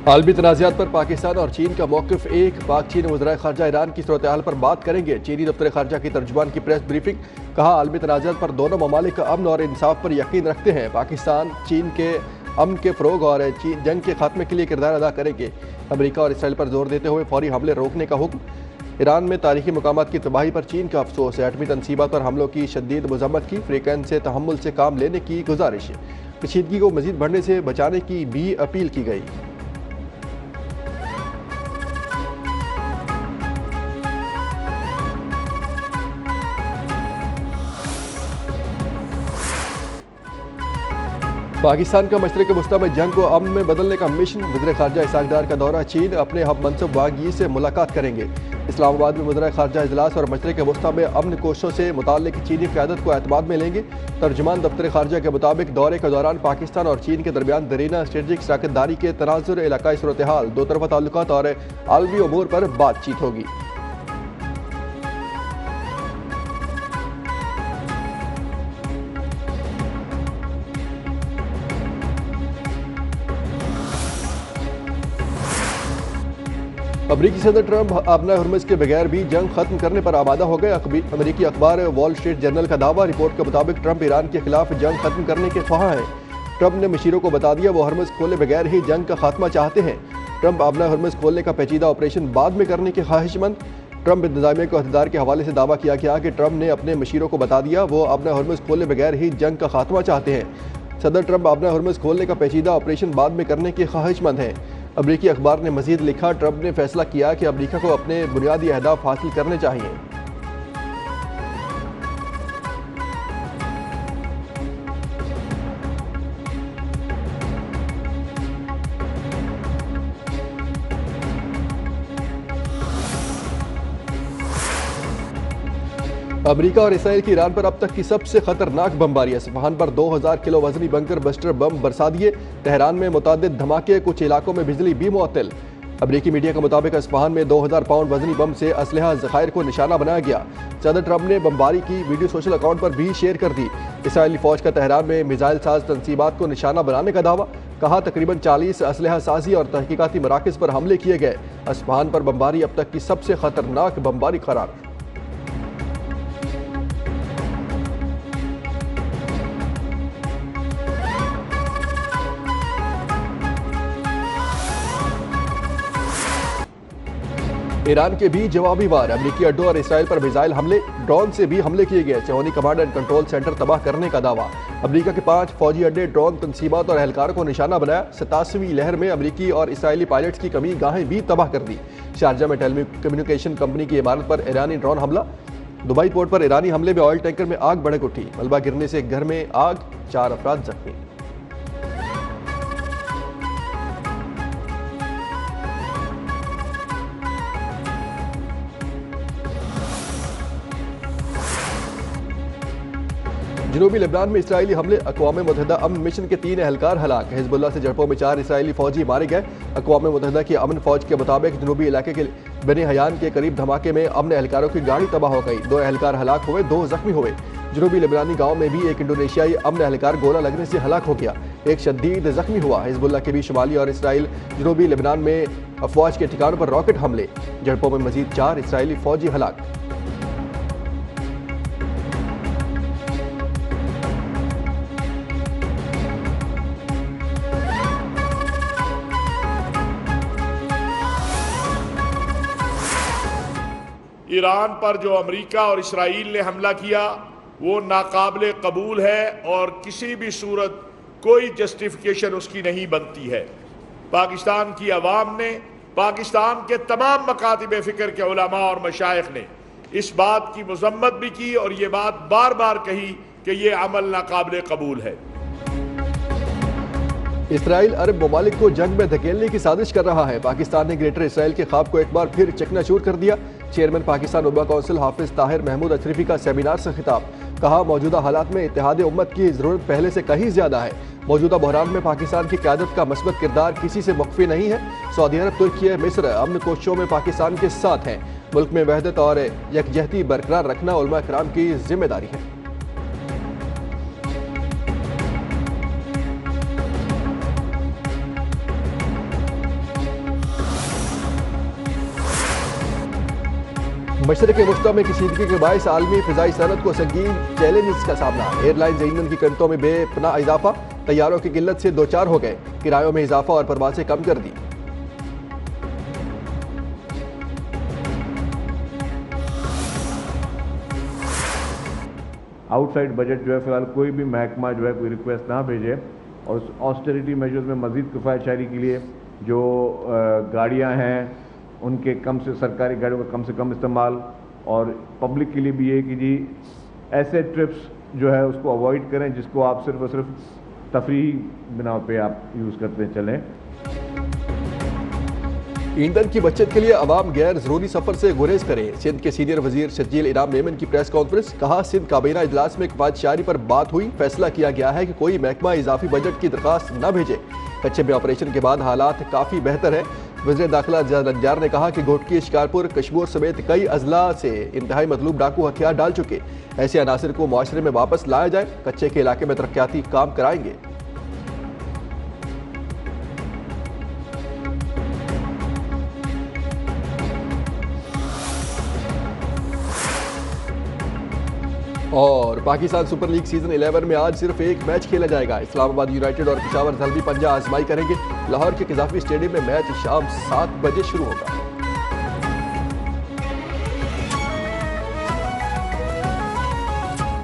आलमी तनाज़ात पर पाकिस्तान और चीन का मौक़िफ़ एक। पाक चीन वज़ीर ख़ारजा ईरान की सूरत हाल पर बात करेंगे। चीनी दफ्तर ख़ारजा की तर्जुमान की प्रेस ब्रीफिंग। कहा, आलमी तनाज़ात पर दोनों ममालिक अमन और इंसाफ पर यकीन रखते हैं। पाकिस्तान चीन के अमन के फ़रोग और जंग के खात्मे के लिए किरदार अदा करेंगे। अमरीका और इसराइल पर जोर देते हुए फौरी हमले रोकने का हुक्म। ईरान में तारीखी मकामात की तबाही पर चीन का अफसोस। एटमी तनसीबात और हमलों की शदीद मज़म्मत की। फ्रीकैन से तहम्मुल से काम लेने की गुजारिश। कशीदगी को मज़ीद बढ़ने से बचाने की भी अपील की गई। पाकिस्तान का मशरक़ वस्ता में जंग को अमन में बदलने का मिशन। वज़ीर ख़ारजा इसाक डार का दौरा। चीन अपने हम मनसब वागी से मुलाकात करेंगे। इस्लामाबाद में वज़ीर ख़ारजा इजलास और मशरक़ वस्ता में अमन कोशिशों से मुताल्लिक़ चीनी क़यादत को एतमाद में लेंगे। तर्जुमान दफ्तर ख़ारजा के मुताबिक दौरे के दौरान पाकिस्तान और चीन के दरमियान दरीना स्ट्रेटजिक शराकतदारी के तनाज़ुर, इलाकाई सूरत हाल, दो तरफ़ा ताल्लुकात और आलमी उमूर पर बातचीत होगी। अमरीकी सदर ट्रंप अपना हुर्मुज़ के बगैर भी जंग खत्म करने पर आमादा हो गए। अमरीकी अखबार वॉल स्ट्रीट जर्नल का दावा। रिपोर्ट के मुताबिक ट्रंप ईरान के खिलाफ जंग खत्म करने के ख्वाह हैं। ट्रंप ने मशीरों को बता दिया वो हुर्मुज़ खोले बगैर ही जंग का खात्मा चाहते हैं। ट्रंप अपना हुर्मुज़ खोलने का पेचीदा ऑपरेशन बाद में करने के ख्वाहिशमंद। ट्रंप इंतजामिया को अहदेदार के हवाले से दावा किया गया कि ट्रंप ने अपने मशीरों को बता दिया वो अपना हुर्मुज़ खोले बगैर ही जंग का खात्मा चाहते हैं। सदर ट्रंप अपना हुर्मुज़ खोलने का पेचीदा ऑपरेशन बाद में करने के ख्वाहिशमंद हैं। अमरीकी अखबार ने मजीद लिखा, ट्रंप ने फैसला किया कि अमरीका को अपने बुनियादी अहदाफ हासिल करने चाहिए। अमरीका और इसराइल की ईरान पर अब तक की सबसे खतरनाक बमबारी। असफहान पर 2000 किलो वजनी बंकर बस्टर बम बरसा दिए। तेहरान में मुतअद्दिद धमाके, कुछ इलाकों में बिजली भी मुअत्तल। अमरीकी मीडिया के मुताबिक असफहान में 2000 पाउंड वजनी बम से असलहा ज़खायर को निशाना बनाया गया। सदर ट्रंप ने बमबारी की वीडियो सोशल अकाउंट पर भी शेयर कर दी। इसराइली फौज का तेहरान में मिसाइल साज तनसीबात को निशाना बनाने का दावा। कहा, तकरीबन 40 असलहा साजी और तहकीकाती मराकज़ पर हमले किए गए। असफहान पर बमबारी अब तक की सबसे खतरनाक बमबारी करार। ईरान के भी जवाबी वार। अमरीकी अड्डों और इसराइल पर मिसाइल हमले, ड्रोन से भी हमले किए गए। चौहनी कमांड एंड कंट्रोल सेंटर तबाह करने का दावा। अमरीका के 5 फौजी अड्डे, ड्रोन तनसीबात और एहलकारों को निशाना बनाया। 87वीं लहर में अमरीकी और इसराइली पायलट्स की कमी गाहें भी तबाह कर दी। शारजा में टेलीकम्युनिकेशन कंपनी की इमारत पर ईरानी ड्रोन हमला। दुबई पोर्ट पर ईरानी हमले में ऑयल टैंकर में आग भड़क उठी। मलबा गिरने से घर में आग, 4 अफराद जख्मी। जनूबी लेबनान में इसराइली हमले। अक़वाम मुत्तहिदा अमन मिशन के 3 एहलकार हलाक। हिज़्बुल्लाह से झड़पों में 4 इसराइली फौजी मारे गए। अक़वाम मुत्तहिदा की अमन फौज के मुताबिक जनूबी इलाके के बनी हयान के करीब धमाके में अमन एहलकारों की गाड़ी तबाह हो गई। 2 एहलकार हलाक हुए, 2 जख्मी हुए। जनूबी लेबनानी गाँव में भी एक इंडोनेशियाई अमन एहलकार गोला लगने से हलाक हो गया। एक शदीद जख्मी हुआ। हिज़्बुल्लाह के भी शुमाली और इसराइल जनूबी लेबनान में अफवाज के ठिकानों पर रॉकेट हमले। झड़पों में मजीद 4 इसराइली फौजी हलाक। ईरान पर जो अमेरिका और इसराइल ने हमला किया वो नाकाबिले कबूल है और किसी भी सूरत कोई जस्टिफिकेशन उसकी नहीं बनती है। पाकिस्तान की अवाम ने, पाकिस्तान के तमाम मकातिब फ़िक्र के उलमा और मशाइख ने इस बात की मज़म्मत भी की और ये बात बार बार कही कि ये अमल नाकाबिले कबूल है। इसराइल अरब ममालिक को जंग में धकेलने की साजिश कर रहा है। पाकिस्तान ने ग्रेटर इसराइल के ख्वाब को एक बार फिर चकनाचूर कर दिया। चेयरमैन पाकिस्तान उलमा कौंसिल हाफिज ताहिर महमूद अशरफी का सेमिनार से खिताब। कहा, मौजूदा हालात में इत्तेहाद उम्मत की ज़रूरत पहले से कहीं ज़्यादा है। मौजूदा बहरान में पाकिस्तान की क़यादत का मस्बत किरदार किसी से मुख्फी नहीं है। सऊदी अरब, तुर्की, मिस्र अमन कोशिशों में पाकिस्तान के साथ हैं। मुल्क में वहदत और यकजहती बरकरार रखना उलमा इकराम की जिम्मेदारी है। मशरक़ मुफ्ता में कशीदगी के बायस आलमी फ़िज़ाई सनत को संगीन चैलेंज का सामना। एयरलाइंस ईंधन की कीमतों में बेपनाह इजाफा, तैयारों की किल्लत से दो चार हो गए, किरायों में इजाफा और परवासें कम कर दी। आउटसाइड बजट जो है फिलहाल कोई भी महकमा जो है कोई रिक्वेस्ट ना भेजे और ऑस्टेरिटी मेजर्स में मज़ीद किफ़ायतशारी के लिए जो गाड़ियां हैं उनके सरकारी गाड़ियों का कम से कम इस्तेमाल, और पब्लिक के लिए भी ये कि जी ऐसे ट्रिप्स जो है उसको अवॉइड करें जिसको आप सिर्फ और सिर्फ तफरीही बिना पे आप यूज़ करते चलें। ईंधन की बचत के लिए अवाम गैर जरूरी सफर से गुरेज करें। सिंध के सीनियर वजीर शर्जील इनाम मेमन की प्रेस कॉन्फ्रेंस। कहा, सिंध काबीना इजलास में किफायतशारी पर बात हुई, फैसला किया गया है कि कोई महकमा इजाफी बजट की दरखास्त न भेजे। कच्चे में ऑपरेशन के बाद हालात काफी बेहतर है। वज़ीर दाखिला नज्जार ने कहा कि घोटकी, शिकारपुर, कशमोर समेत कई अजला से इंतहाई मतलूब डाकू हथियार डाल चुके। ऐसे अनासर को मुआशरे में वापस लाया जाए। कच्चे के इलाके में तरक्याती काम कराएंगे। और पाकिस्तान सुपर लीग सीजन 11 में आज सिर्फ एक मैच खेला जाएगा। इस्लामाबाद यूनाइटेड और पेशावर ज़ल्बी पंजा आजमाई करेंगे। लाहौर के क़ज़ाफ़ी स्टेडियम में मैच शाम 7 बजे शुरू होगा।